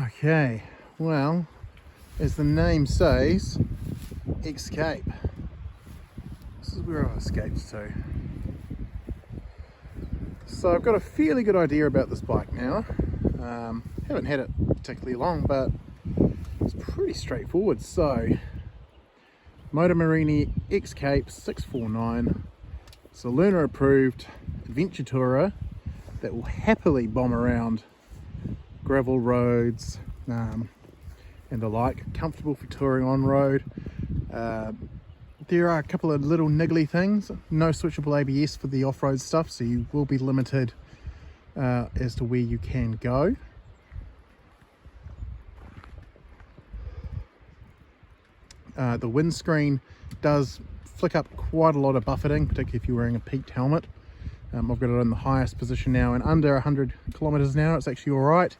Okay, well, as the name says, X-Cape. This is where I've escaped to. So I've got a fairly good idea about this bike now. Haven't had it particularly long, but it's pretty straightforward. So, Moto Morini X-Cape 649. It's a Luna approved adventure tourer that will happily bomb around gravel roads and the like. Comfortable for touring on road. There are a couple of little niggly things. No switchable ABS for the off-road stuff, so you will be limited as to where you can go. The windscreen does flick up quite a lot of buffeting, particularly if you're wearing a peaked helmet. I've got it in the highest position now, and under 100 kilometers an hour it's actually all right,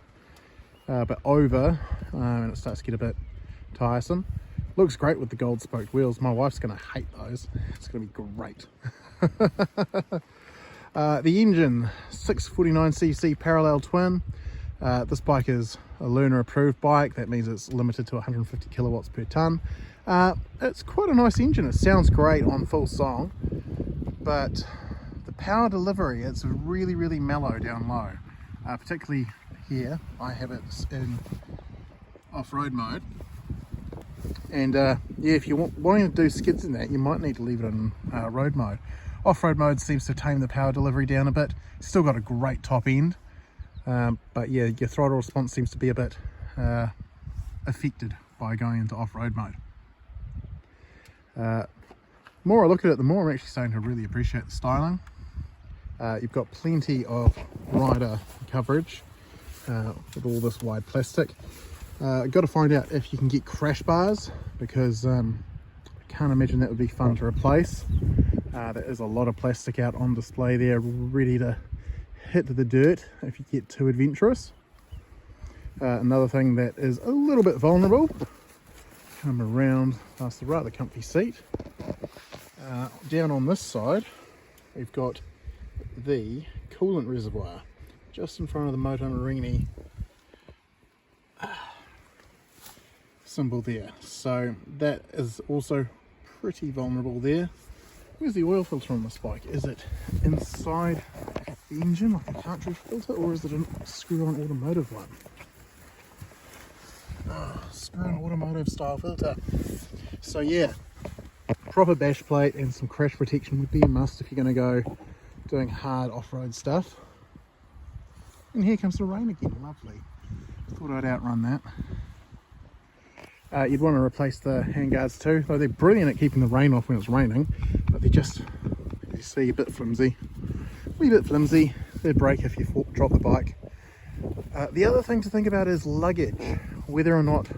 but over and it starts to get a bit tiresome. Looks great with the gold spoked wheels. My wife's going to hate those. It's going to be great. The engine, 649cc parallel twin. This bike is a Luna approved bike. That means it's limited to 150 kilowatts per ton. It's quite a nice engine. It sounds great on full song, but the power delivery, it's really, really mellow down low. Particularly here, I have it in off-road mode. And yeah, if you're wanting to do skids in that, you might need to leave it in road mode. Off-road mode seems to tame the power delivery down a bit. Still got a great top end, but yeah, your throttle response seems to be a bit affected by going into off-road mode. The more I look at it, the more I'm actually starting to really appreciate the styling. You've got plenty of rider coverage with all this wide plastic. Got to find out if you can get crash bars, because I can't imagine that would be fun to replace. There is a lot of plastic out on display there, ready to hit the dirt if you get too adventurous. Another thing that is a little bit vulnerable, come around past the rather comfy seat. Down on this side, we've got the coolant reservoir just in front of the Moto Morini symbol there, so that is also pretty vulnerable there. Where's the oil filter on this bike? Is it inside the engine like a cartridge filter, or is it a screw-on automotive one? Oh, screw-on automotive style filter. So yeah, proper bash plate and some crash protection would be a must if you're going to go doing hard off-road stuff. And here comes the rain again, lovely. Thought I'd outrun that. You'd want to replace the handguards too, though they're brilliant at keeping the rain off when it's raining, but they're just, as you see, a bit flimsy. A wee bit flimsy. They'd break if you drop the bike. The other thing to think about is luggage, whether or not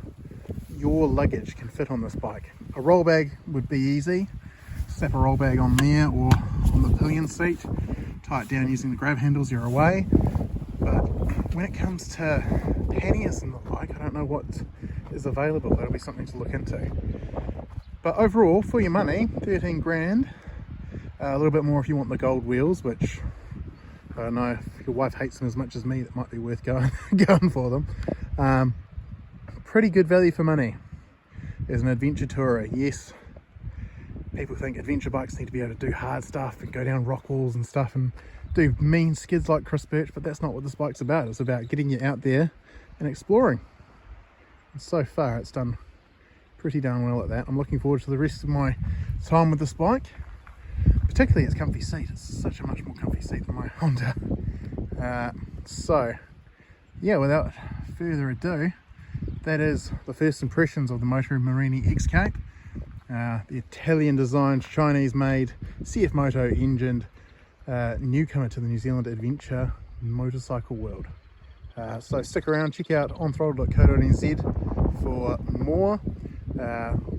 your luggage can fit on this bike. A roll bag would be easy. Slap a roll bag on there or on the pillion seat, tie it down using the grab handles, you're away. But when it comes to panniers and the like, I don't know what is available. That'll be something to look into. But overall, for your money, 13 grand. A little bit more if you want the gold wheels, which I don't know, if your wife hates them as much as me, that might be worth going for them. Pretty good value for money as an adventure tourer. Yes, people think adventure bikes need to be able to do hard stuff and go down rock walls and stuff and do mean skids like Chris Birch, but that's not what this bike's about. It's about getting you out there and exploring. And so far it's done pretty darn well at that. I'm looking forward to the rest of my time with this bike, particularly its comfy seat. It's such a much more comfy seat than my Honda. So yeah, without further ado, that is the first impressions of the Moto Morini X-Cape, the Italian designed, Chinese made, CF Moto engined newcomer to the New Zealand adventure motorcycle world. So stick around, check out onthrottle.co.nz for more.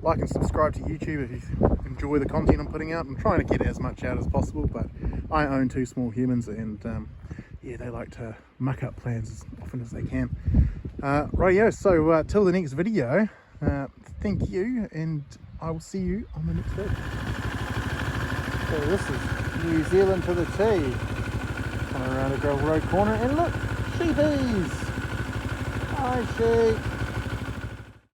Like and subscribe to YouTube if you enjoy the content I'm putting out. I'm trying to get as much out as possible, but I own two small humans, and yeah, they like to muck up plans as often as they can. Rightio, so till the next video, thank you, and I will see you on the next video. So this is New Zealand to the T. around a gravel road corner and look, sheepies! Hi sheep!